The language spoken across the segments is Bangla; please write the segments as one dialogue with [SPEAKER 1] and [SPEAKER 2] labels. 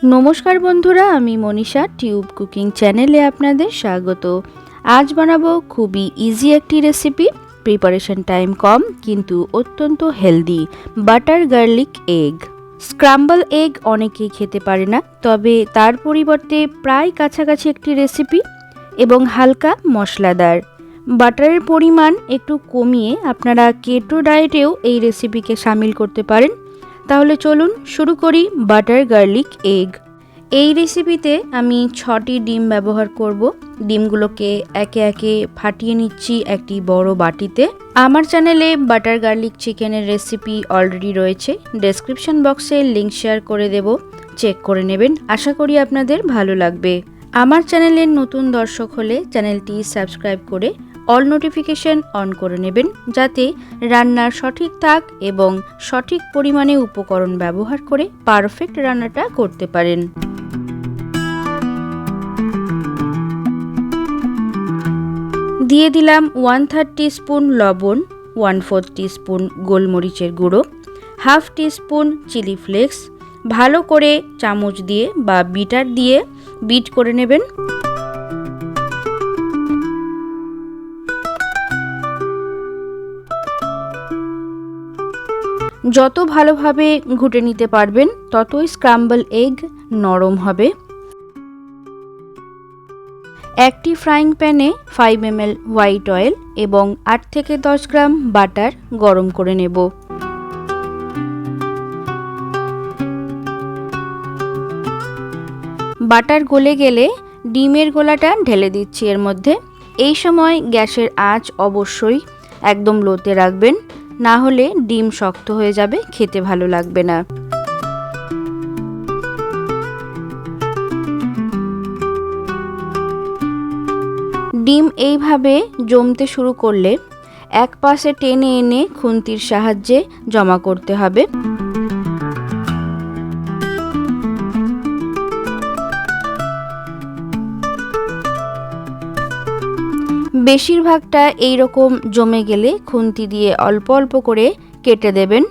[SPEAKER 1] নমস্কার বন্ধুরা, আমি মনীষা টিউব কুকিং চ্যানেলে আপনাদের স্বাগত। আজ বানাবো খুবই ইজি একটি রেসিপি, প্রিপারেশন টাইম কম কিন্তু অত্যন্ত healthy, butter garlic egg. Scramble egg অনেকেই খেতে পারে না, তবে তার পরিবর্তে প্রায় কাছাকাছি একটি রেসিপি এবং হালকা মশলাদার। বাটারের পরিমাণ একটু কমিয়ে আপনারা কেটো ডায়েটেও এই রেসিপিকে সামিল করতে পারেন। তাহলে চলুন শুরু করি বাটার গার্লিক এগ। এই রেসিপিতে আমি 6টি ডিম ব্যবহার করব। ডিমগুলোকে একে একে ফাটিয়ে নিচ্ছি একটি বড় বাটিতে। আমার চ্যানেলে বাটার গার্লিক চিকেনের রেসিপি অলরেডি রয়েছে, ডেসক্রিপশন বক্সে লিংক শেয়ার করে দেব, চেক করে নেবেন। আশা করি আপনাদের ভালো লাগবে। আমার চ্যানেলের নতুন দর্শক হলে চ্যানেলটি সাবস্ক্রাইব করে অল নোটিফিকেশন অন করে নেবেন, যাতে রান্নার সঠিক তাক এবং সঠিক পরিমাণে উপকরণ ব্যবহার করে পারফেক্ট রান্নাটা করতে পারেন। দিয়ে দিলাম 1/3 টিস্পুন লবণ, 1/4 টিস্পুন গোলমরিচের গুঁড়ো, 1/2 টিস্পুন চিলি ফ্লেক্স। ভালো করে চামচ দিয়ে বা বিটার দিয়ে বিট করে নেবেন। যত ভালোভাবে ঘুটে নিতে পারবেন ততই স্ক্রাম্বল এগ নরম হবে। একটি ফ্রাইং প্যানে 5 ml হোয়াইট অয়েল এবং 8 থেকে 10 গ্রাম বাটার গরম করে নেব। বাটার গলে গেলে ডিমের গোলাটা ঢেলে দিচ্ছি এর মধ্যে। এই সময় গ্যাসের আঁচ অবশ্যই একদম লোতে রাখবেন, না হলে ডিম শক্ত হয়ে যাবে, খেতে ভালো লাগবে না। ডিম এইভাবে জমতে শুরু করলে এক পাশে টেনে এনে খুন্তির সাহায্যে জমা করতে হবে। বেশিরভাগটা এইরকম জমে গেলে খুন্তি দিয়ে অল্প অল্প করে কেটে দেবেন।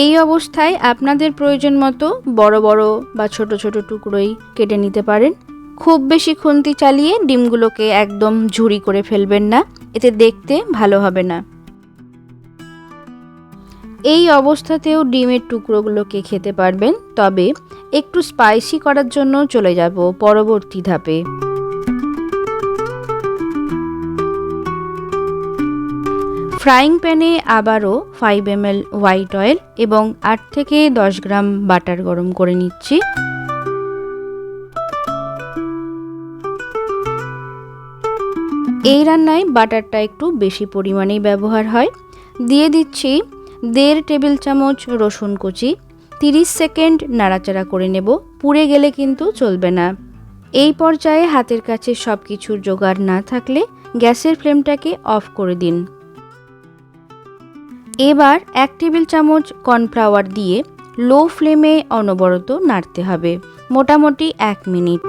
[SPEAKER 1] এই অবস্থায় আপনাদের প্রয়োজন মতো বড় বড় বা ছোট ছোট টুকরোই কেটে নিতে পারেন। খুব বেশি খুন্তি চালিয়ে ডিমগুলোকে একদম ঝুরি করে ফেলবেন না, এতে দেখতে ভালো হবে না। এই অবস্থাতেও ডিমের টুকরোগুলোকে খেতে পারবেন, তবে একটু স্পাইসি করার জন্য চলে যাব পরবর্তী ধাপে। ফ্রাইং প্যানে আবারও 5 ml হোয়াইট অয়েল এবং 8 থেকে 10 গ্রাম বাটার গরম করে নিচ্ছি। এই রান্নায় বাটারটা একটু বেশি পরিমাণেই ব্যবহার হয়। দিয়ে দিচ্ছি 1.5 টেবিল চামচ রসুন কুচি। 30 সেকেন্ড নাড়াচাড়া করে নেব, পুড়ে গেলে কিন্তু চলবে না। এই পর্যায়ে হাতের কাছে সব কিছুর জোগাড় না থাকলে গ্যাসের ফ্লেমটাকে অফ করে দিন। এবার 1 টেবিল চামচ কর্নফ্লাওয়ার দিয়ে লো ফ্লেমে অনবরত নাড়তে হবে, মোটামুটি 1 মিনিট।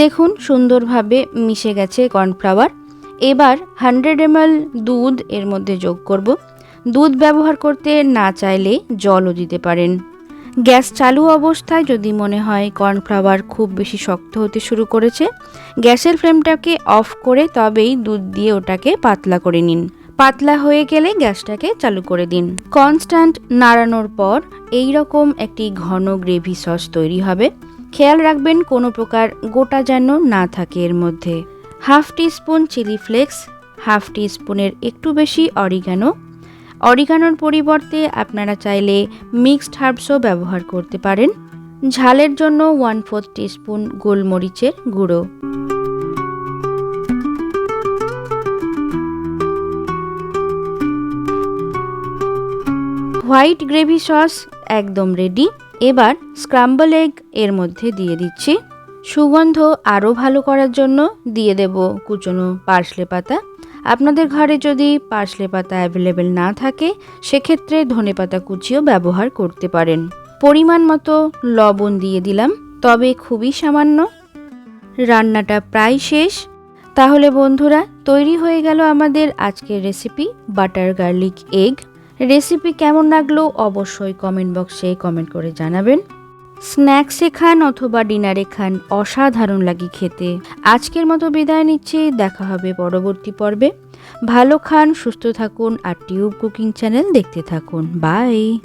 [SPEAKER 1] দেখুন সুন্দরভাবে মিশে গেছে কর্নফ্লাওয়ার। এবার 100 ml দুধ এর মধ্যে যোগ করব। দুধ ব্যবহার করতে না চাইলে জলও দিতে পারেন। গ্যাস চালু অবস্থায় যদি মনে হয় কর্নফ্লাওয়ার খুব বেশি শক্ত হতে শুরু করেছে, গ্যাসের ফ্লেমটাকে অফ করে তবেই দুধ দিয়ে ওটাকে পাতলা করে নিন। পাতলা হয়ে গেলে গ্যাসটাকে চালু করে দিন। কনস্ট্যান্ট নাড়ানোর পর এই রকম একটি ঘন গ্রেভি সস তৈরি হবে। খেয়াল রাখবেন কোনো প্রকার গোটা যেন না থাকে এর মধ্যে। 1/2 টিস্পুন চিলি ফ্লেক্স, 1/2 টিস্পুনের একটু বেশি অরিগানোর পরিবর্তে আপনারা চাইলে মিক্সড হার্বসও ব্যবহার করতে পারেন। ঝালের জন্য 1/4 টিস্পুন গোলমরিচের গুঁড়ো। হোয়াইট গ্রেভি সস একদম রেডি। এবার স্ক্রাম্বল এগ এর মধ্যে দিয়ে দিচ্ছি। সুগন্ধ আরও ভালো করার জন্য দিয়ে দেব কুচনো পার্সলে পাতা। আপনাদের ঘরে যদি পার্সলে পাতা অ্যাভেলেবেল না থাকে, সেক্ষেত্রে ধনেপাতা কুচিও ব্যবহার করতে পারেন। পরিমাণ মতো লবণ দিয়ে দিলাম, তবে খুবই সামান্য। রান্নাটা প্রায় শেষ। তাহলে বন্ধুরা, তৈরি হয়ে গেল আমাদের আজকের recipe butter garlic egg. Recipe কেমন লাগলো অবশ্যই কমেন্ট বক্সে কমেন্ট করে জানাবেন। স্ন্যাক্সে খান অথবা ডিনারে খান, অসাধারণ লাগে খেতে। আজকের মতো বিদায় নিচ্ছি, দেখা হবে পরবর্তী পর্বে। ভালো খান, সুস্থ থাকুন আর টিউব কুকিং চ্যানেল দেখতে থাকুন। বাই।